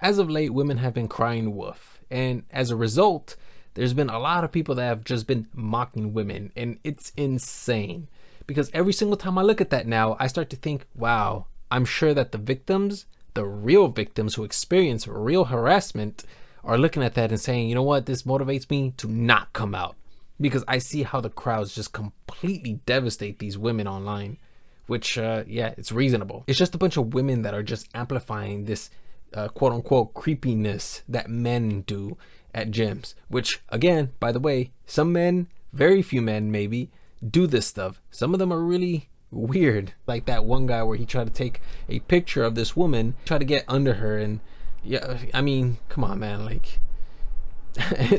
as of late, women have been crying wolf. And as a result, there's been a lot of people that have just been mocking women. And it's insane. Because every single time I look at that now, I start to think, wow, I'm sure that the victims, the real victims who experience real harassment, are looking at that and saying, you know what, this motivates me to not come out. Because I see how the crowds just completely devastate these women online. Which, yeah, it's reasonable. It's just a bunch of women that are just amplifying this quote unquote creepiness that men do at gyms. Which, again, by the way, some men, very few men maybe, do this stuff. Some of them are really weird. Like that one guy where he tried to take a picture of this woman, try to get under her, and yeah, I mean, come on, man, like,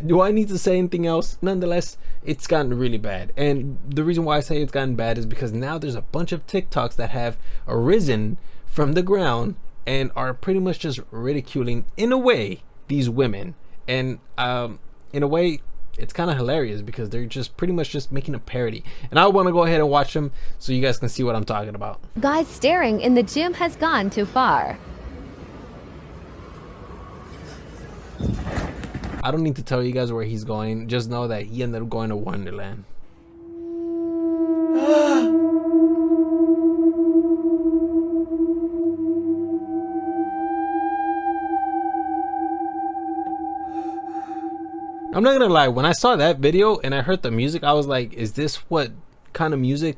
do I need to say anything else? Nonetheless, it's gotten really bad. And the reason why I say it's gotten bad is because now there's a bunch of TikToks that have arisen from the ground and are pretty much just ridiculing, in a way, these women. And in a way, it's kind of hilarious because they're just pretty much just making a parody. And I want to go ahead and watch them so you guys can see what I'm talking about. Guys staring in the gym has gone too far. I don't need to tell you guys where he's going. Just know that he ended up going to Wonderland. I'm not gonna lie, when I saw that video and I heard the music, I was like, is this what kind of music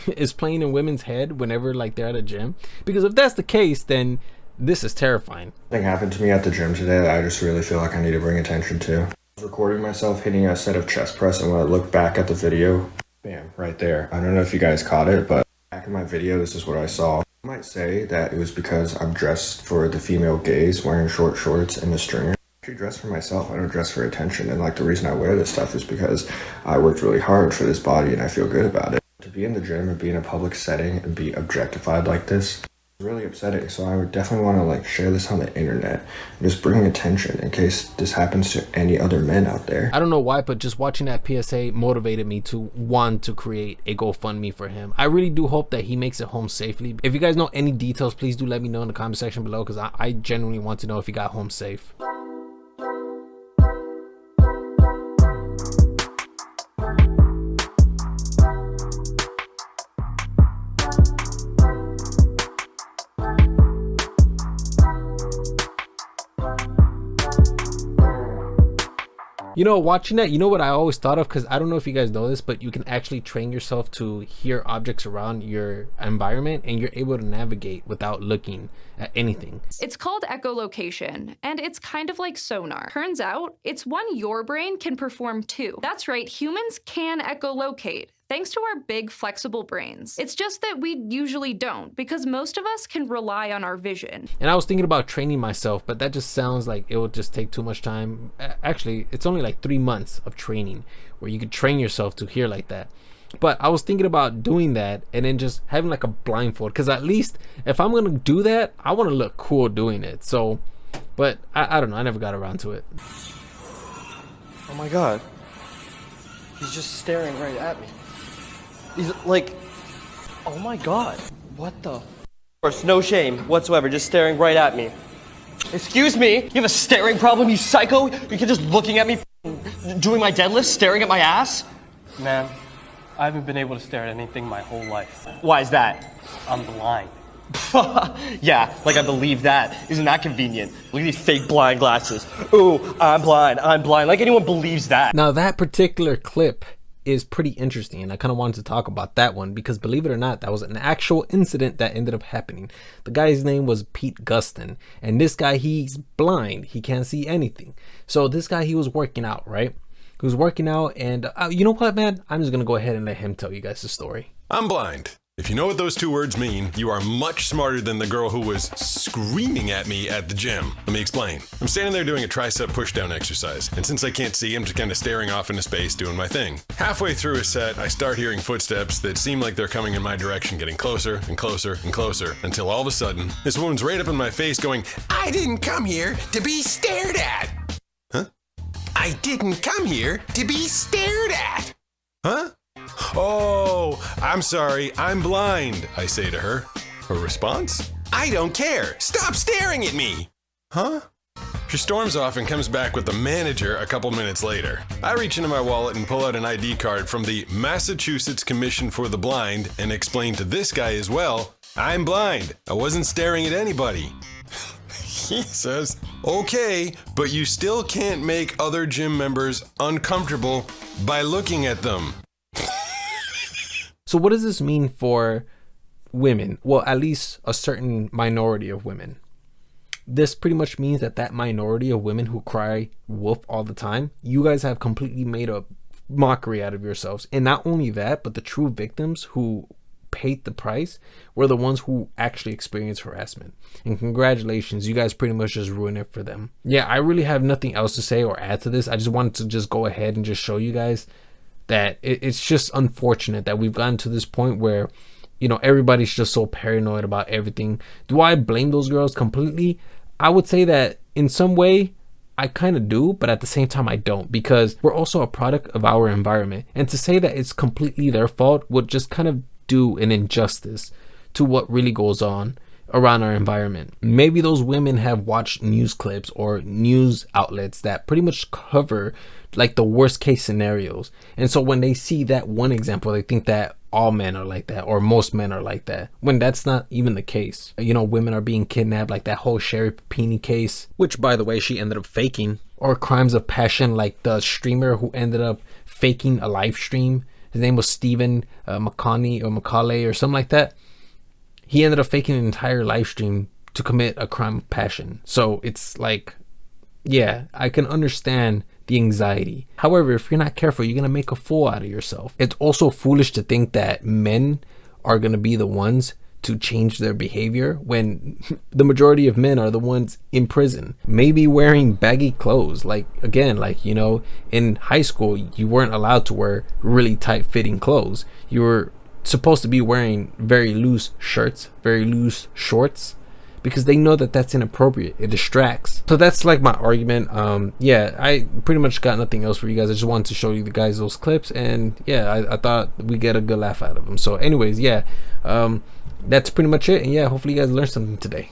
is playing in women's head whenever like they're at a gym? Because if that's the case, then this is terrifying. Something happened to me at the gym today that I just really feel like I need to bring attention to. I was recording myself hitting a set of chest press, and when I look back at the video, bam, right there. I don't know if you guys caught it, but back in my video, this is what I saw. I might say that it was because I'm dressed for the female gaze, wearing short shorts and a stringer. I actually dress for myself. I don't dress for attention. And like the reason I wear this stuff is because I worked really hard for this body and I feel good about it. To be in the gym and be in a public setting and be objectified like this is really upsetting. So I would definitely want to like share this on the internet and just bring attention in case this happens to any other men out there. I don't know why, but just watching that PSA motivated me to want to create a GoFundMe for him. I really do hope that he makes it home safely. If you guys know any details, please do let me know in the comment section below, because I genuinely want to know if he got home safe. You know, watching that, you know what I always thought of, because I don't know if you guys know this, but you can actually train yourself to hear objects around your environment and you're able to navigate without looking at anything. It's called echolocation, and it's kind of like sonar. Turns out, it's one your brain can perform too. That's right, humans can echolocate, thanks to our big, flexible brains. It's just that we usually don't, because most of us can rely on our vision. And I was thinking about training myself, but that just sounds like it would just take too much time. Actually, it's only like 3 months of training where you could train yourself to hear like that. But I was thinking about doing that and then just having like a blindfold, because at least if I'm gonna do that, I want to look cool doing it. So, but I don't know, I never got around to it. Oh my god, he's just staring right at me. He's like, oh my god, what the f? No shame whatsoever, just staring right at me. Excuse me, you have a staring problem, you psycho? You can just looking at me doing my deadlifts, staring at my ass? Man, I haven't been able to stare at anything my whole life. Why is that? I'm blind. Yeah, like I believe that. Isn't that convenient? Look at these fake blind glasses. Ooh, I'm blind, like anyone believes that. Now that particular clip is pretty interesting, and I kind of wanted to talk about that one because, believe it or not, that was an actual incident that ended up happening. The guy's name was Pete Gustin, and this guy, he's blind, he can't see anything. So this guy, he was working out, right? He was working out, and you know what, man, I'm just gonna go ahead and let him tell you guys the story. I'm blind. If you know what those two words mean, you are much smarter than the girl who was screaming at me at the gym. Let me explain. I'm standing there doing a tricep pushdown exercise, and since I can't see, I'm just kind of staring off into space doing my thing. Halfway through a set, I start hearing footsteps that seem like they're coming in my direction, getting closer and closer and closer, until all of a sudden, this woman's right up in my face going, "I didn't come here to be stared at!" Huh? I didn't come here to be stared at! Huh? "Oh, I'm sorry, I'm blind," I say to her. Her response? "I don't care. Stop staring at me." Huh? She storms off and comes back with the manager a couple minutes later. I reach into my wallet and pull out an ID card from the Massachusetts Commission for the Blind and explain to this guy as well, I'm blind. I wasn't staring at anybody. He says, okay, but you still can't make other gym members uncomfortable by looking at them. So what does this mean for women? Well, at least a certain minority of women. This pretty much means that that minority of women who cry wolf all the time, you guys have completely made a mockery out of yourselves. And not only that, but the true victims who paid the price were the ones who actually experienced harassment. And congratulations, you guys pretty much just ruined it for them. Yeah, I really have nothing else to say or add to this. I just wanted to just go ahead and just show you guys that it's just unfortunate that we've gotten to this point where, you know, everybody's just so paranoid about everything. Do I blame those girls completely? I would say that in some way I kind of do, but at the same time I don't, because we're also a product of our environment. And to say that it's completely their fault would just kind of do an injustice to what really goes on around our environment. Maybe those women have watched news clips or news outlets that pretty much cover like the worst case scenarios. And so when they see that one example, they think that all men are like that or most men are like that, when that's not even the case. You know, women are being kidnapped, like that whole Sherry Papini case, which by the way, she ended up faking, or crimes of passion like the streamer who ended up faking a live stream. His name was Stephen Macaulay or something like that. He ended up faking an entire live stream to commit a crime of passion. So it's like, yeah, I can understand the anxiety. However, if you're not careful, you're gonna make a fool out of yourself. It's also foolish to think that men are gonna be the ones to change their behavior when the majority of men are the ones in prison, maybe wearing baggy clothes. Like, again, like, you know, in high school you weren't allowed to wear really tight fitting clothes. You were supposed to be wearing very loose shirts, very loose shorts, because they know that that's inappropriate. It distracts. So that's like my argument. Yeah, I pretty much got nothing else for you guys. I just wanted to show you the guys those clips, and yeah, I thought we get a good laugh out of them. So anyways, yeah, that's pretty much it. And yeah, hopefully you guys learned something today.